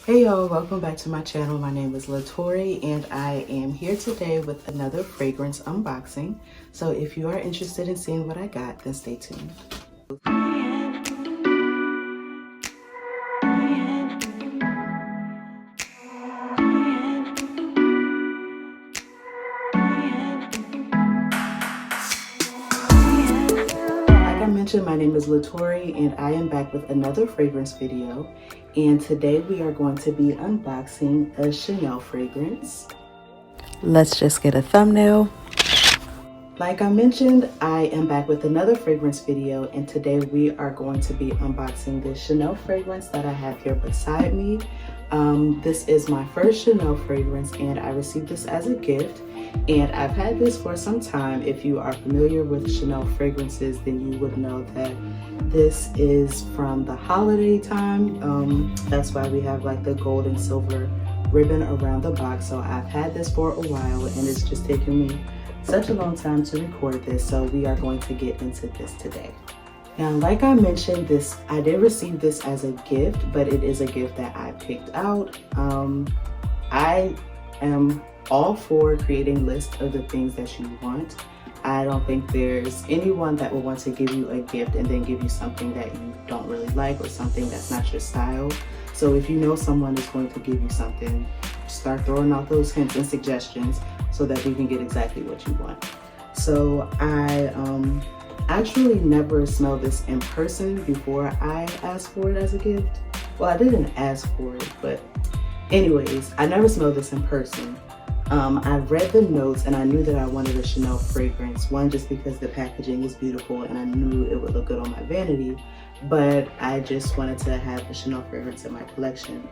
Hey y'all, welcome back to my channel. My name is Latori and I am here today with another fragrance unboxing. So if you are interested in seeing what I got, then stay tuned. Like I mentioned, my name is Latori and I am back with another fragrance video. And today we are going to be unboxing a Chanel fragrance. Let's just get a thumbnail. Like I mentioned, I am back with another fragrance video, and today we are going to be unboxing this Chanel fragrance that I have here beside me. This is my first Chanel fragrance and I received this as a gift, and I've had this for some time. If you are familiar with Chanel fragrances, then you would know that this is from the holiday time. That's why we have like the gold and silver ribbon around the box. So I've had this for a while and it's just taken me such a long time to record this, so we are going to get into this today. Now, like I mentioned, I did receive this as a gift, but it is a gift that I picked out. I am all for creating lists of the things that you want. I don't think there's anyone that will want to give you a gift and then give you something that you don't really like or something that's not your style. So if you know someone is going to give you something, start throwing out those hints and suggestions so that you can get exactly what you want. So I actually never smelled this in person before I asked for it as a gift. Well, I didn't ask for it, but anyways, I never smelled this in person. I read the notes and I knew that I wanted a Chanel fragrance. One, just because the packaging is beautiful and I knew it would look good on my vanity, but I just wanted to have a Chanel fragrance in my collection.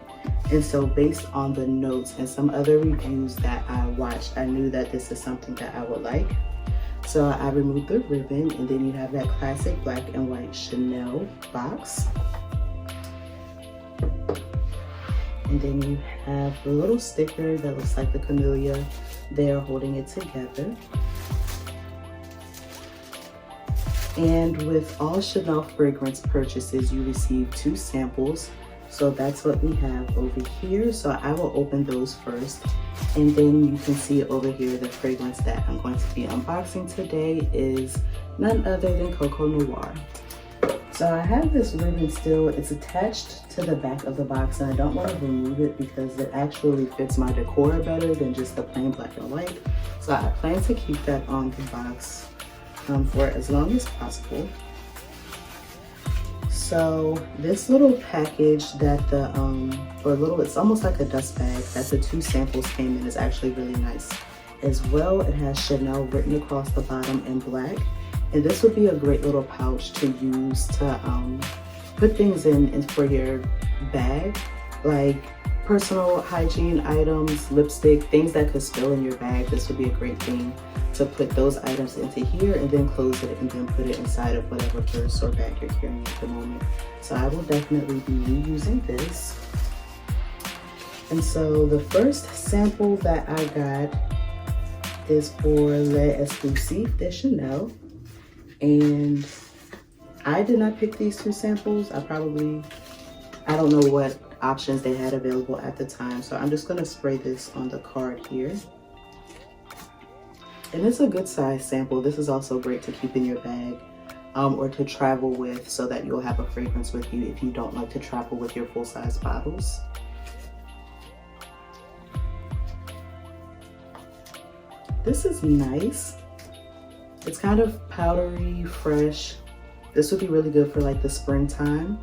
And so based on the notes and some other reviews that I watched, I knew that this is something that I would like. So I removed the ribbon, and then you have that classic black and white Chanel box. And then you have the little sticker that looks like the camellia there holding it together. And with all Chanel fragrance purchases, you receive 2 samples. So that's what we have over here. So I will open those first. And then you can see over here the fragrance that I'm going to be unboxing today is none other than Coco Noir. So I have this ribbon still. It's attached to the back of the box and I don't want to remove it because it actually fits my decor better than just the plain black and white. So I plan to keep that on the box for as long as possible. So this little package that it's almost like a dust bag that the 2 samples came in is actually really nice. As well, it has Chanel written across the bottom in black. And this would be a great little pouch to use to put things in for your bag, like personal hygiene items, lipstick, things that could spill in your bag. This would be a great thing to put those items into here and then close it and then put it inside of whatever purse or bag you're carrying at the moment. So I will definitely be reusing this. And so the first sample that I got is for Les Exclusifs de Chanel. And I did not pick these 2 samples. I don't know what options they had available at the time. So I'm just gonna spray this on the card here. And it's a good size sample. This is also great to keep in your bag or to travel with so that you'll have a fragrance with you if you don't like to travel with your full-size bottles. This is nice. It's kind of powdery, fresh. This would be really good for like the springtime.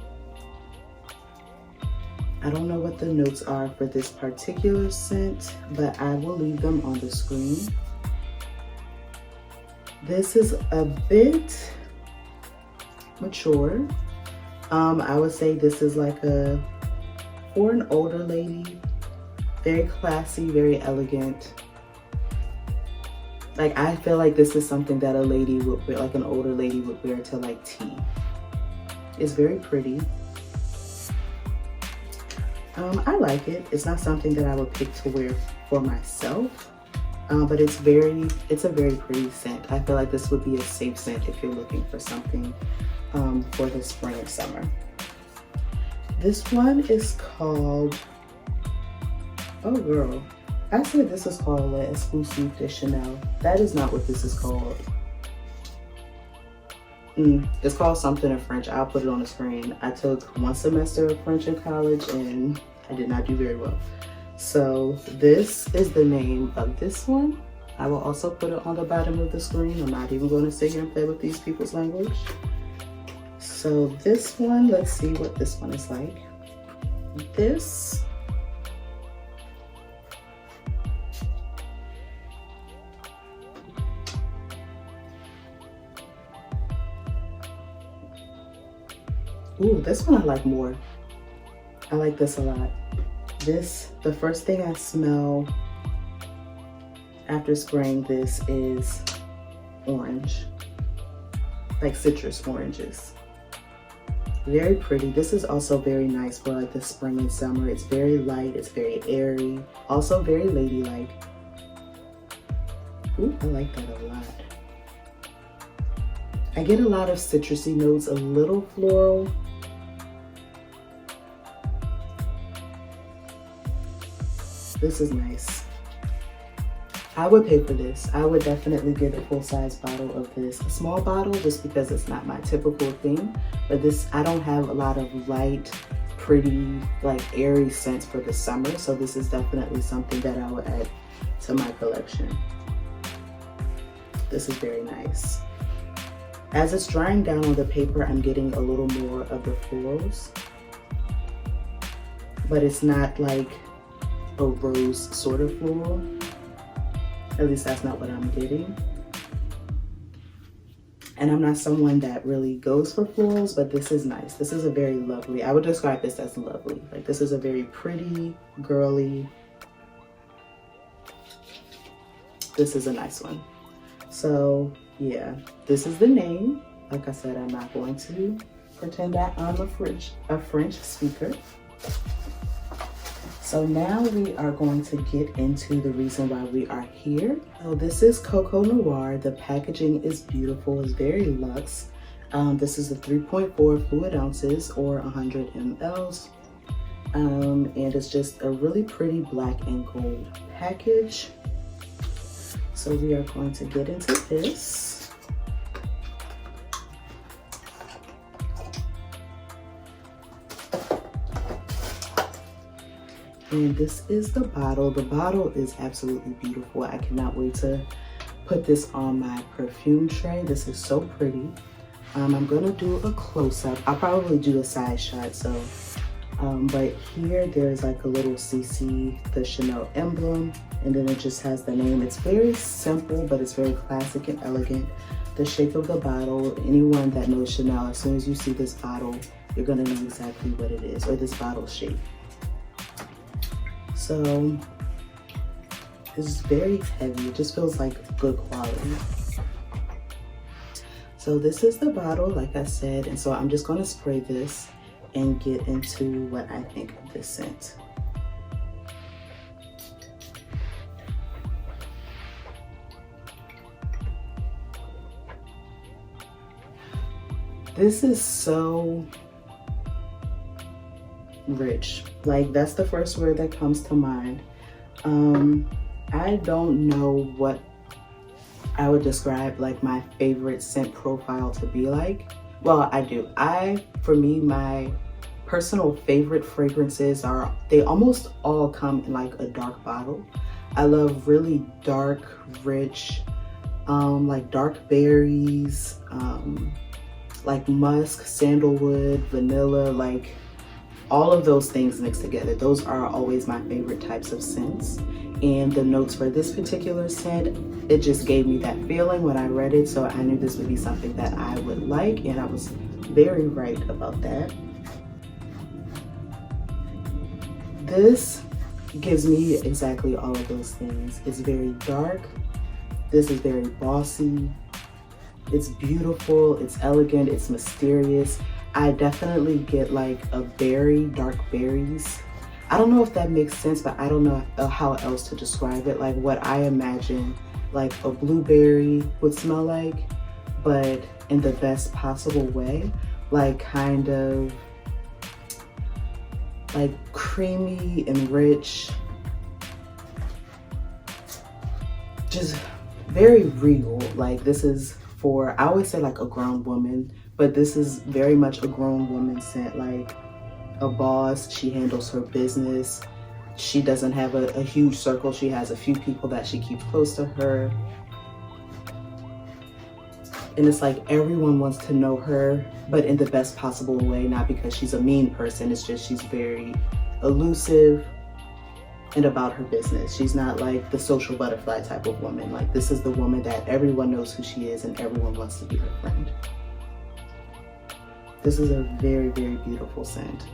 I don't know what the notes are for this particular scent, but I will leave them on the screen. This is a bit mature. I would say this is like for an older lady, very classy, very elegant. Like I feel like this is something that a lady would wear, like an older lady would wear to like tea. It's very pretty. I like it. It's not something that I would pick to wear for myself, but it's a very pretty scent. I feel like this would be a safe scent if you're looking for something for the spring or summer. This one is called Oh girl, I said this is called Le Exclusive de Chanel. That is not what this is called. It's called something in French. I'll put it on the screen. I took 1 semester of French in college and I did not do very well. So this is the name of this one. I will also put it on the bottom of the screen. I'm not even going to sit here and play with these people's language. So this one, let's see what this one is like. This, ooh, this one I like more. I like this a lot. This, the first thing I smell after spraying this is orange, like citrus oranges. Very pretty. This is also very nice for like the spring and summer. It's very light, it's very airy, also very ladylike. Ooh, I like that a lot. I get a lot of citrusy notes, a little floral. This is nice. I would pay for this. I would definitely get a full-size bottle of this. A small bottle just because it's not my typical thing, but this, I don't have a lot of light, pretty, like airy scents for the summer, so this is definitely something that I would add to my collection. This is very nice. As it's drying down on the paper, I'm getting a little more of the florals, but it's not like a rose sort of floral. At least that's not what I'm getting. And I'm not someone that really goes for florals, but this is nice. This is a very lovely, I would describe this as lovely. Like this is a very pretty, girly, this is a nice one. So yeah, this is the name. Like I said, I'm not going to pretend that I'm a French speaker. So now we are going to get into the reason why we are here. So this is Coco Noir. The packaging is beautiful, it's very luxe. This is a 3.4 fluid ounces or 100 mLs. And it's just a really pretty black and gold package. So we are going to get into this. And this is the bottle. The bottle is absolutely beautiful. I cannot wait to put this on my perfume tray. This is so pretty. I'm gonna do a close-up. I'll probably do a side shot, so but here there's like a little CC, the Chanel emblem, and then it just has the name. It's very simple, but it's very classic and elegant. The shape of the bottle, anyone that knows Chanel, as soon as you see this bottle, you're gonna know exactly what it is, or this bottle shape. So it's very heavy. It just feels like good quality. So this is the bottle, like I said, and so I'm just going to spray this and get into what I think of this scent. This is so rich. Like that's the first word that comes to mind. I don't know what I would describe like my favorite scent profile to be like. Well, I do. For me, my personal favorite fragrances are, they almost all come in like a dark bottle. I love really dark, rich, like dark berries, like musk, sandalwood, vanilla, like all of those things mixed together. Those are always my favorite types of scents. And the notes for this particular scent, it just gave me that feeling when I read it, so I knew this would be something that I would like, and I was very right about that. This gives me exactly all of those things. It's very dark. This is very bossy. It's beautiful, it's elegant, it's mysterious. I definitely get like a berry, dark berries. I don't know if that makes sense, but I don't know how else to describe it. Like what I imagine like a blueberry would smell like, but in the best possible way. Like kind of like creamy and rich, just very regal. Like this is for, I always say like a grown woman, but this is very much a grown woman scent. Like a boss, she handles her business. She doesn't have a huge circle. She has a few people that she keeps close to her. And it's like everyone wants to know her, but in the best possible way, not because she's a mean person. It's just she's very elusive and about her business. She's not like the social butterfly type of woman. Like this is the woman that everyone knows who she is and everyone wants to be her friend. This is a very, very beautiful scent.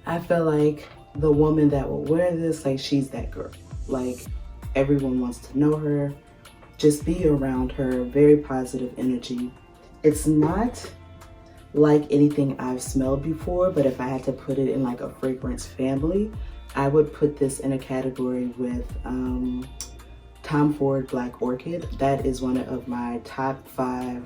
I feel like the woman that will wear this, like she's that girl. Like everyone wants to know her, just be around her, very positive energy. It's not like anything I've smelled before, but if I had to put it in like a fragrance family, I would put this in a category with Tom Ford Black Orchid. That is one of my top 5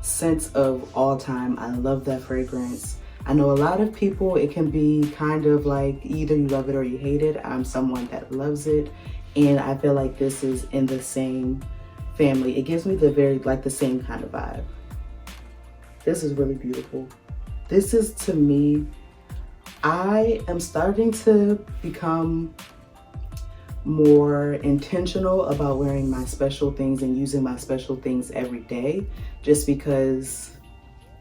scents of all time. I love that fragrance. I know a lot of people, it can be kind of like either you love it or you hate it. I'm someone that loves it, and I feel like this is in the same family. It gives me the very, like the same kind of vibe. This is really beautiful. This is, to me, I am starting to become more intentional about wearing my special things and using my special things every day, just because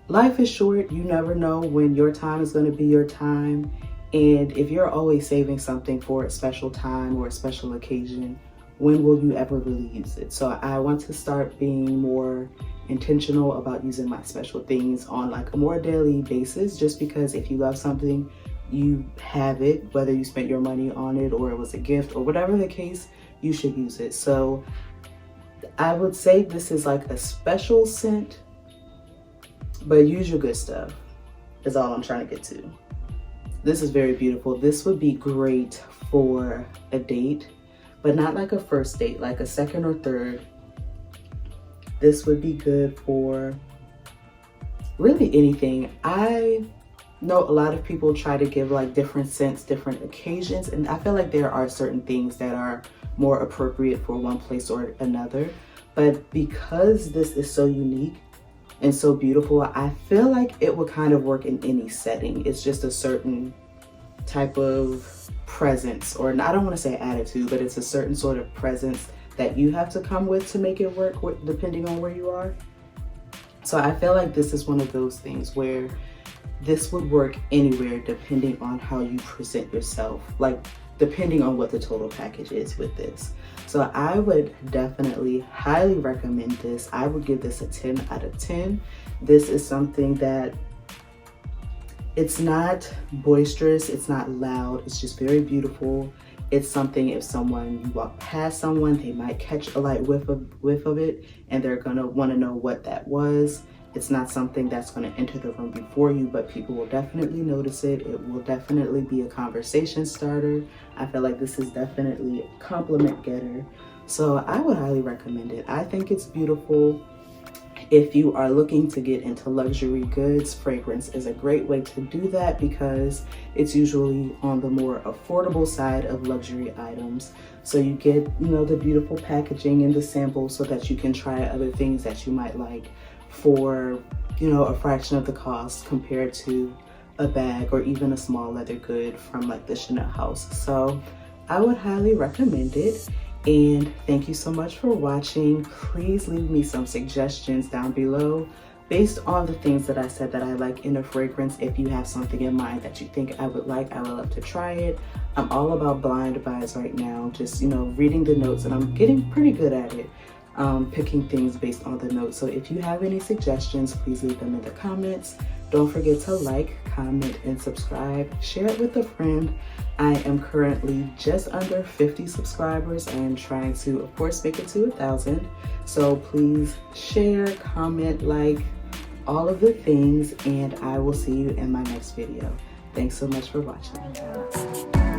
life is short. You never know when your time is going to be your time. And if you're always saving something for a special time or a special occasion, when will you ever really use it? So I want to start being more intentional about using my special things on like a more daily basis, just because if you love something, you have it, whether you spent your money on it or it was a gift or whatever the case, you should use it. So I would say this is like a special scent, but use your good stuff is all I'm trying to get to. This is very beautiful. This would be great for a date, but not like a first date, like a second or third. This would be good for really anything. I know a lot of people try to give like different scents, different occasions, and I feel like there are certain things that are more appropriate for one place or another. But because this is so unique and so beautiful, I feel like it would kind of work in any setting. It's just a certain type of presence, or I don't want to say attitude, but it's a certain sort of presence that you have to come with to make it work depending on where you are. So I feel like this is one of those things where this would work anywhere depending on how you present yourself, like depending on what the total package is with this. So I would definitely highly recommend this. I would give this a 10 out of 10. This is something that it's not boisterous, it's not loud, it's just very beautiful. It's something, if someone, you walk past someone, they might catch a light whiff of it and they're gonna wanna know what that was. It's not something that's gonna enter the room before you, but people will definitely notice it. It will definitely be a conversation starter. I feel like this is definitely a compliment getter. So I would highly recommend it. I think it's beautiful. If you are looking to get into luxury goods, fragrance is a great way to do that because it's usually on the more affordable side of luxury items. So you get, the beautiful packaging and the samples so that you can try other things that you might like for, a fraction of the cost compared to a bag or even a small leather good from like the Chanel house. So I would highly recommend it. And thank you so much for watching. Please leave me some suggestions down below based on the things that I said that I like in a fragrance. If you have something in mind that you think I would like, I would love to try it. I'm all about blind buys right now, just reading the notes, and I'm getting pretty good at it, picking things based on the notes. So if you have any suggestions, please leave them in the comments. Don't forget to like, comment, and subscribe. Share it with a friend. I am currently just under 50 subscribers. I am trying to, of course, make it to 1,000. So please share, comment, like, all of the things, and I will see you in my next video. Thanks so much for watching.